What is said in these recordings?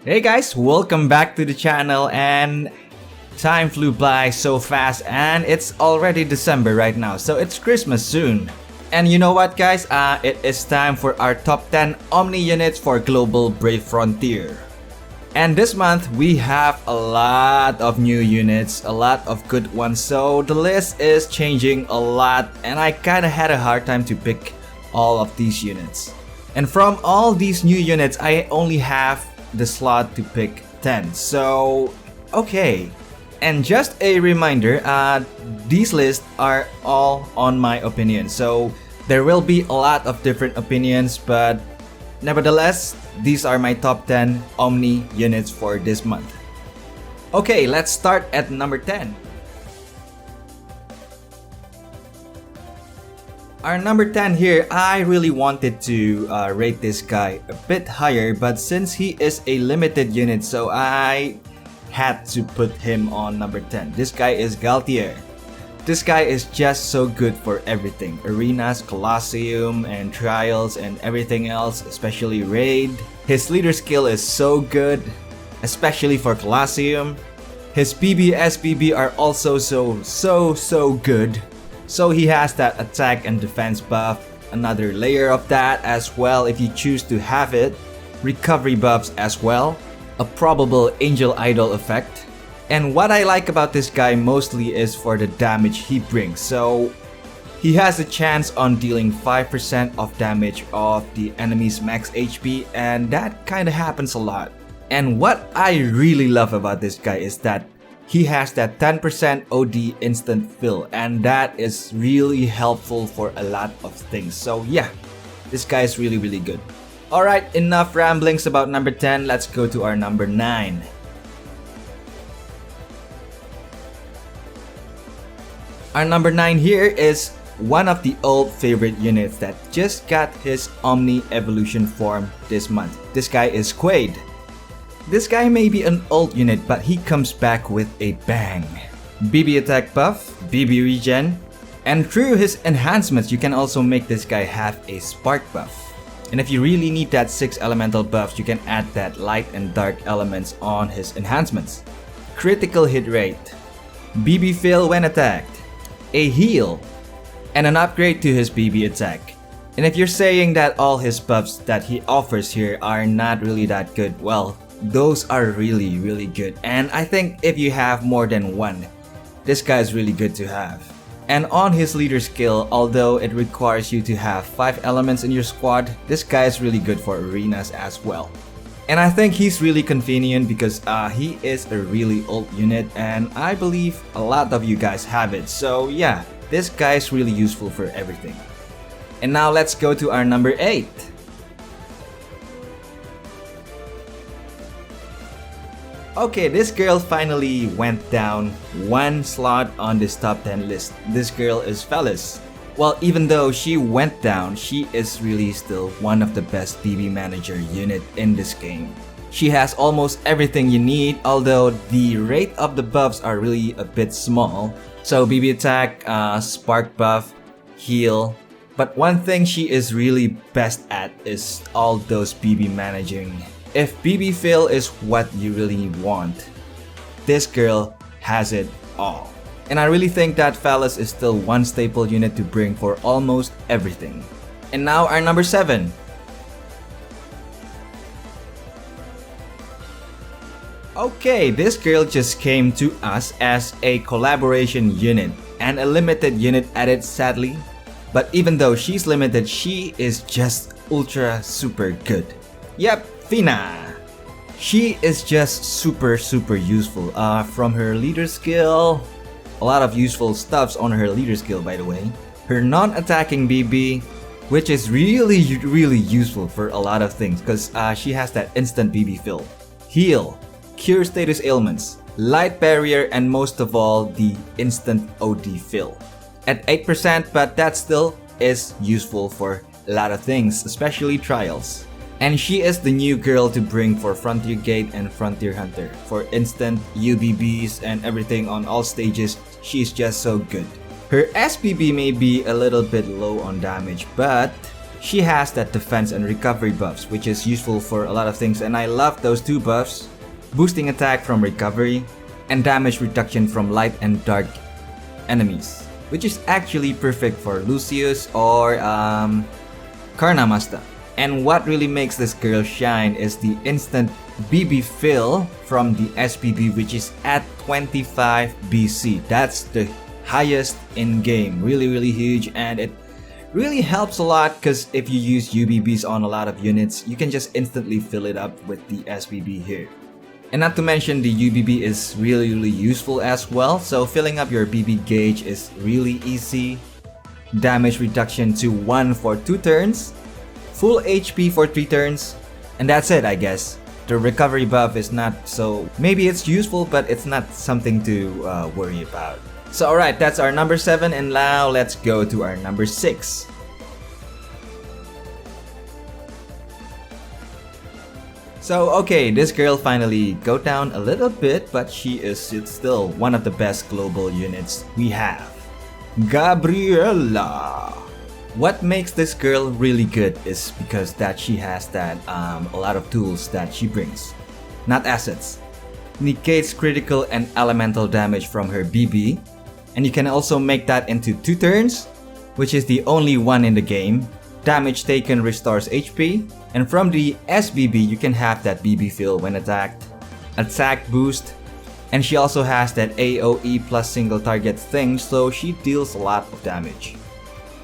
Hey guys, welcome back to the channel, and time flew by so fast and it's already December right now, so it's Christmas soon. And you know what guys, it is time for our top 10 Omni units for Global Brave Frontier. And this month we have a lot of new units, a lot of good ones, so the list is changing a lot and I kinda had a hard time to pick all of these units. And from all these new units, I only have the slot to pick 10, so okay. And just a reminder, these lists are all on my opinion, so there will be a lot of different opinions, but nevertheless, these are my top 10 Omni units for this month. Okay, let's start at number 10. Our number 10 here, I really wanted to rate this guy a bit higher, but since he is a limited unit, so I had to put him on number 10. This guy is Galtier. This guy is just so good for everything. Arenas, Colosseum, and Trials, and everything else, especially Raid. His leader skill is so good, especially for Colosseum. His PB, SPB are also so good. So he has that attack and defense buff, another layer of that as well if you choose to have it, recovery buffs as well, a probable Angel Idol effect. And what I like about this guy mostly is for the damage he brings. So he has a chance on dealing 5% of damage of the enemy's max HP, and that kinda happens a lot. And what I really love about this guy is that he has that 10% OD instant fill, and that is really helpful for a lot of things. So yeah, this guy is really good. Alright, enough ramblings about number 10, let's go to our number 9. Our number 9 here is one of the old favorite units that just got his Omni evolution form this month. This guy is Quaid. This guy may be an old unit, but he comes back with a bang. BB attack buff, BB regen, and through his enhancements you can also make this guy have a spark buff. And if you really need that 6 elemental buffs, you can add that light and dark elements on his enhancements. Critical hit rate, BB fail when attacked, a heal, and an upgrade to his BB attack. And if you're saying that all his buffs that he offers here are not really that good, well, those are really good, and I think if you have more than one, this guy is really good to have. And on his leader skill, although it requires you to have 5 elements in your squad, this guy is really good for arenas as well. And I think he's really convenient because he is a really old unit, and I believe a lot of you guys have it, so yeah, this guy is really useful for everything. And now let's go to our number 8. Okay, this girl finally went down one slot on this top 10 list. This girl is Phallus. Well, even though she went down, she is really still one of the best BB manager unit in this game. She has almost everything you need, although the rate of the buffs are really a bit small. So BB attack, spark buff, heal. But one thing she is really best at is all those BB managing. If BB fail is what you really want, this girl has it all. And I really think that Phallus is still one staple unit to bring for almost everything. And now our number 7. Okay, this girl just came to us as a collaboration unit and a limited unit added sadly. But even though she's limited, she is just ultra super good. Yep, Fina. She is just super useful. From her leader skill, a lot of useful stuffs on her leader skill by the way. Her non-attacking BB, which is really useful for a lot of things because she has that instant BB fill. Heal, cure status ailments, light barrier, and most of all the instant OD fill. At 8%, but that still is useful for a lot of things, especially trials. And she is the new girl to bring for Frontier Gate and Frontier Hunter. For instant UBBs and everything on all stages, she's just so good. Her SPB may be a little bit low on damage, but she has that defense and recovery buffs, which is useful for a lot of things, and I love those two buffs: boosting attack from recovery and damage reduction from light and dark enemies, which is actually perfect for Lucius or Karnamasta. And what really makes this girl shine is the instant BB fill from the SBB, which is at 25 BC. That's the highest in game. Really huge, and it really helps a lot because if you use UBBs on a lot of units, you can just instantly fill it up with the SBB here. And not to mention, the UBB is really useful as well, so filling up your BB gauge is really easy. Damage reduction to 1 for 2 turns, full HP for 3 turns, and that's it, I guess. The recovery buff is not so... maybe it's useful, but it's not something to worry about. So alright, that's our number 7, and now let's go to our number 6. So okay, this girl finally go down a little bit, but she is still one of the best global units we have. Gabriella. What makes this girl really good is because that she has that a lot of tools that she brings, not assets. Negates critical and elemental damage from her BB, and you can also make that into 2 turns, which is the only one in the game. Damage taken restores HP, and from the SBB you can have that BB fill when attacked, attack boost, and she also has that AoE plus single target thing, so she deals a lot of damage.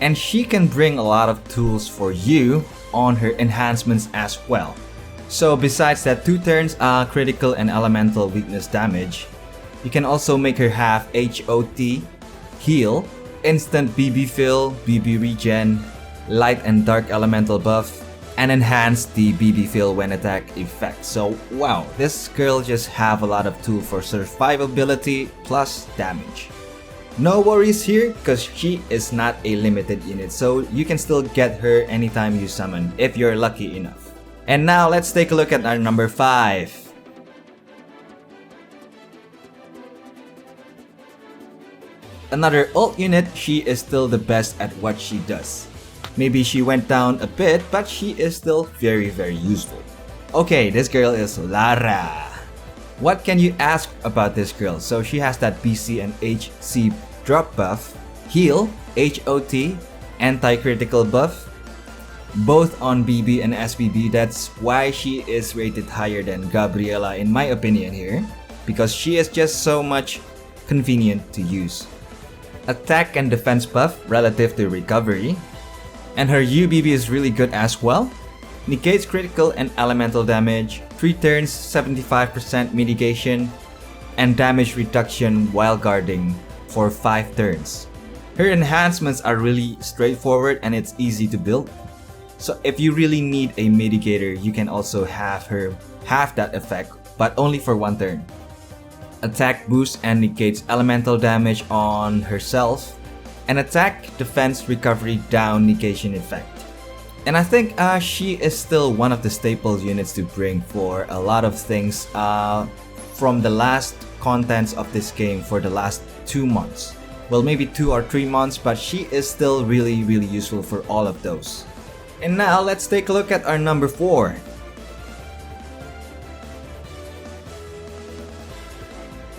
And she can bring a lot of tools for you on her enhancements as well. So besides that 2 turns critical and elemental weakness damage, you can also make her have HOT, heal, instant BB fill, BB regen, light and dark elemental buff, and enhance the BB fill when attack effect. So wow, this girl just have a lot of tools for survivability plus damage. No worries here because she is not a limited unit, so you can still get her anytime you summon if you're lucky enough. And now let's take a look at our number 5. Another ult unit. She is still the best at what she does. Maybe she went down a bit, but she is still very useful. Okay, this girl is Lara. What can you ask about this girl? So she has that BC and HC drop buff, heal, HOT, anti-critical buff, both on BB and SBB. That's why she is rated higher than Gabriella in my opinion here, because she is just so much convenient to use. Attack and defense buff relative to recovery, and her UBB is really good as well. Negates critical and elemental damage, 3 turns 75% mitigation, and damage reduction while guarding for 5 turns. Her enhancements are really straightforward and it's easy to build. So if you really need a mitigator, you can also have her have that effect, but only for 1 turn. Attack boost and negates elemental damage on herself, and attack, defense, recovery, down, negation effect. And I think she is still one of the staple units to bring for a lot of things from the last contents of this game for the last 2 months. Well, maybe 2 or 3 months, but she is still really useful for all of those. And now let's take a look at our number 4.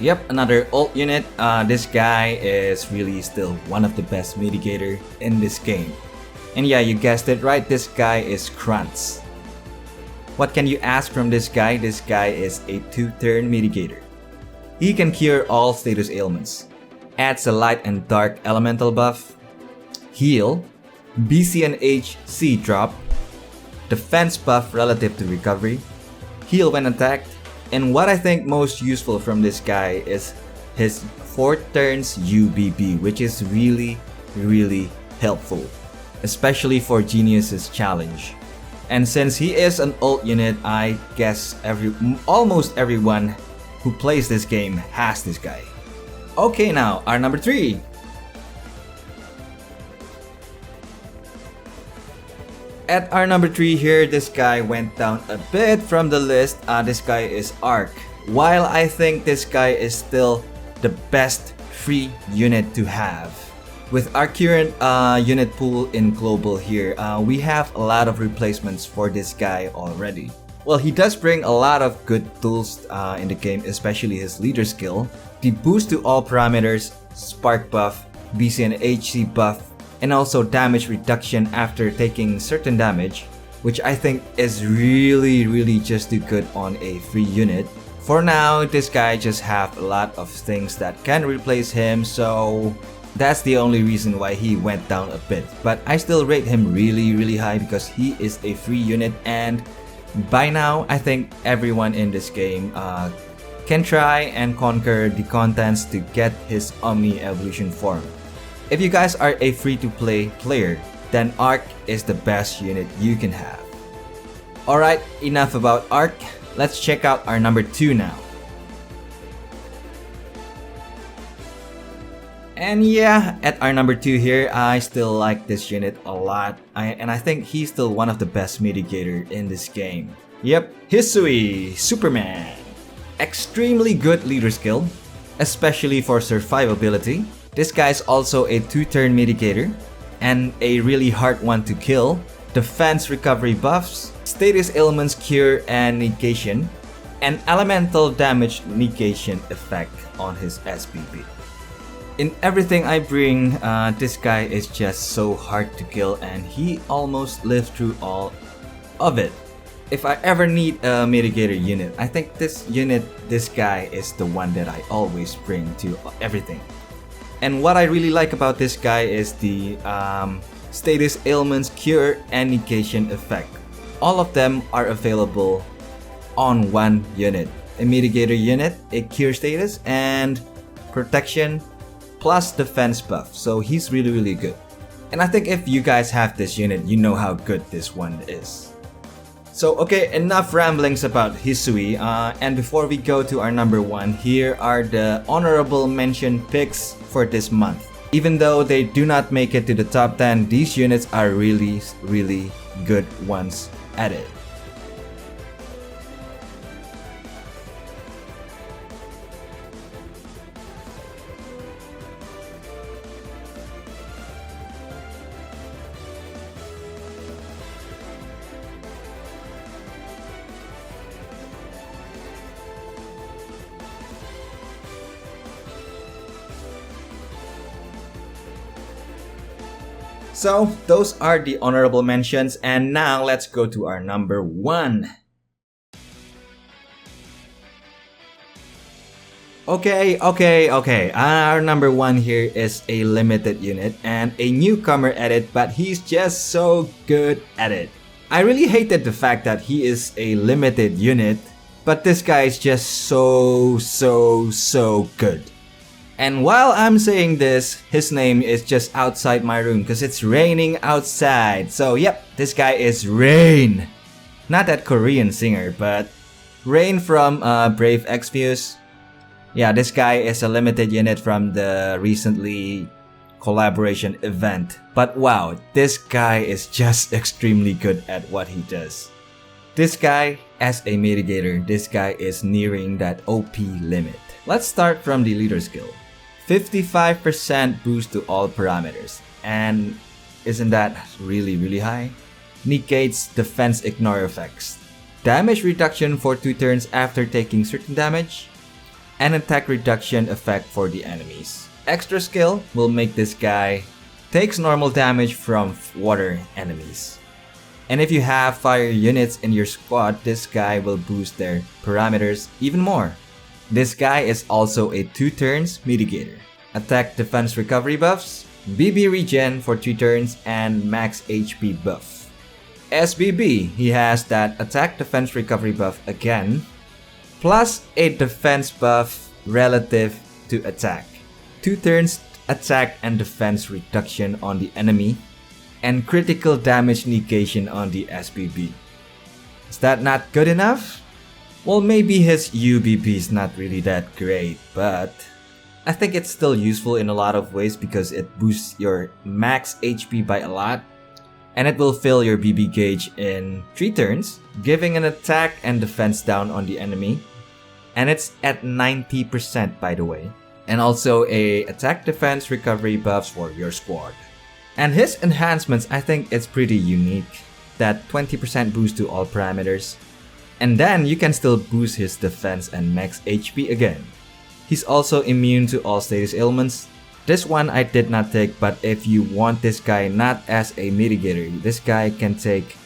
Yep, another ult unit. This guy is really still one of the best mitigator in this game. And yeah, you guessed it right, this guy is Krantz. What can you ask from this guy? This guy is a 2-turn mitigator. He can cure all status ailments, adds a light and dark elemental buff, heal, BC and HC drop, defense buff relative to recovery, heal when attacked, and what I think most useful from this guy is his 4 turns UBB, which is really helpful, especially for Genius's challenge. And since he is an ult unit, I guess almost everyone who plays this game has this guy. Okay, now our number 3. At our number 3 here, this guy went down a bit from the list. This guy is Arc. While I think this guy is still the best free unit to have, With our current unit pool in global here, we have a lot of replacements for this guy already. Well, he does bring a lot of good tools in the game, especially his leader skill, the boost to all parameters, spark buff, BC and HC buff, and also damage reduction after taking certain damage, which I think is really just too good on a free unit. For now, this guy just have a lot of things that can replace him, so that's the only reason why he went down a bit. But I still rate him really high because he is a free unit, and by now I think everyone in this game can try and conquer the contents to get his Omni evolution form. If you guys are a free-to-play player, then Arc is the best unit you can have. Alright, enough about Arc. Let's check out our number 2 now. And yeah, at our number 2 here, I still like this unit a lot. And I think he's still one of the best mitigator in this game. Yep, Hisui, Superman. Extremely good leader skill, especially for survivability. This guy's also a 2-turn mitigator and a really hard one to kill. Defense recovery buffs, status ailments cure and negation, and elemental damage negation effect on his SBB. In everything I bring, this guy is just so hard to kill, and he almost lived through all of it. If I ever need a mitigator unit, I think this guy is the one that I always bring to everything. And what I really like about this guy is the status ailments cure and negation effect. All of them are available on one unit. A mitigator unit, a cure status, and protection plus defense buff. So he's really good. And I think if you guys have this unit, you know how good this one is. So okay, enough ramblings about Hisui, and before we go to our number 1, here are the honorable mention picks for this month. Even though they do not make it to the top 10, these units are really good ones at it. So those are the honorable mentions, and now let's go to our number 1. Okay. Our number 1 here is a limited unit and a newcomer at it, but he's just so good at it. I really hated the fact that he is a limited unit, but this guy is just so good. And while I'm saying this, his name is just outside my room because it's raining outside. So yep, this guy is Rain. Not that Korean singer, but Rain from Brave Exvius. Yeah, this guy is a limited unit from the recently collaboration event. But wow, this guy is just extremely good at what he does. This guy, as a mitigator, this guy is nearing that OP limit. Let's start from the leader skill. 55% boost to all parameters. And isn't that really high? Negates defense ignore effects. Damage reduction for 2 turns after taking certain damage. And attack reduction effect for the enemies. Extra skill will make this guy takes normal damage from water enemies. And if you have fire units in your squad, this guy will boost their parameters even more. This guy is also a 2 turns mitigator. Attack defense recovery buffs, BB regen for 2 turns, and max HP buff. SBB, he has that attack defense recovery buff again, plus a defense buff relative to attack. 2 turns attack and defense reduction on the enemy, and critical damage negation on the SBB. Is that not good enough? Well, maybe his UBB is not really that great, but I think it's still useful in a lot of ways because it boosts your max HP by a lot, and it will fill your BB gauge in 3 turns, giving an attack and defense down on the enemy, and it's at 90% by the way. and also a attack, defense, recovery buffs for your squad. And his enhancements, I think it's pretty unique. That 20% boost to all parameters. And then you can still boost his defense and max HP again. He's also immune to all status ailments. This one I did not take, but if you want this guy not as a mitigator, this guy can take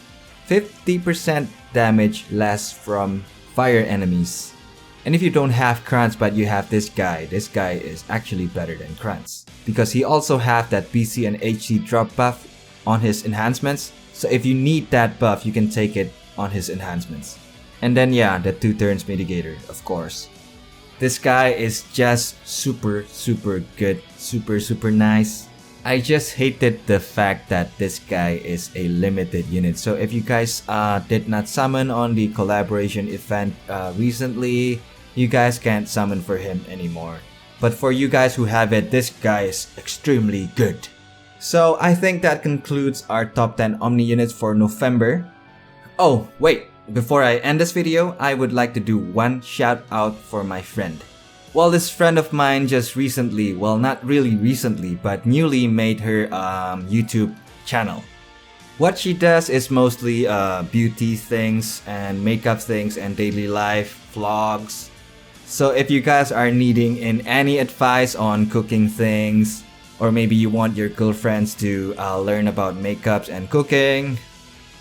50% damage less from fire enemies. And if you don't have Krantz but you have this guy is actually better than Krantz. Because he also have that BC and HC drop buff on his enhancements. So if you need that buff, you can take it on his enhancements. And then yeah, the 2 turns mitigator, of course. This guy is just super good, super nice. I just hated the fact that this guy is a limited unit. So if you guys did not summon on the collaboration event recently, you guys can't summon for him anymore. But for you guys who have it, this guy is extremely good. So I think that concludes our top 10 Omni units for November. Oh, wait. Before I end this video, I would like to do one shout out for my friend. Well, this friend of mine just recently, well not really recently, but newly made her YouTube channel. What she does is mostly beauty things and makeup things and daily life vlogs. So if you guys are needing any advice on cooking things, or maybe you want your girlfriends to learn about makeups and cooking,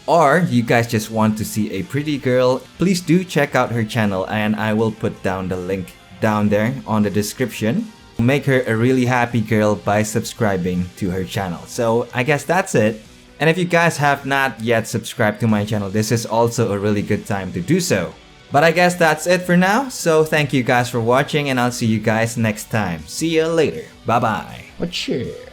or you guys just want to see a pretty girl, please do check out her channel and I will put down the link down there on the description. Make her a really happy girl by subscribing to her channel. So I guess that's it. And if you guys have not yet subscribed to my channel, this is also a really good time to do so. But I guess that's it for now. So thank you guys for watching and I'll see you guys next time. See you later. Bye bye. Cheers.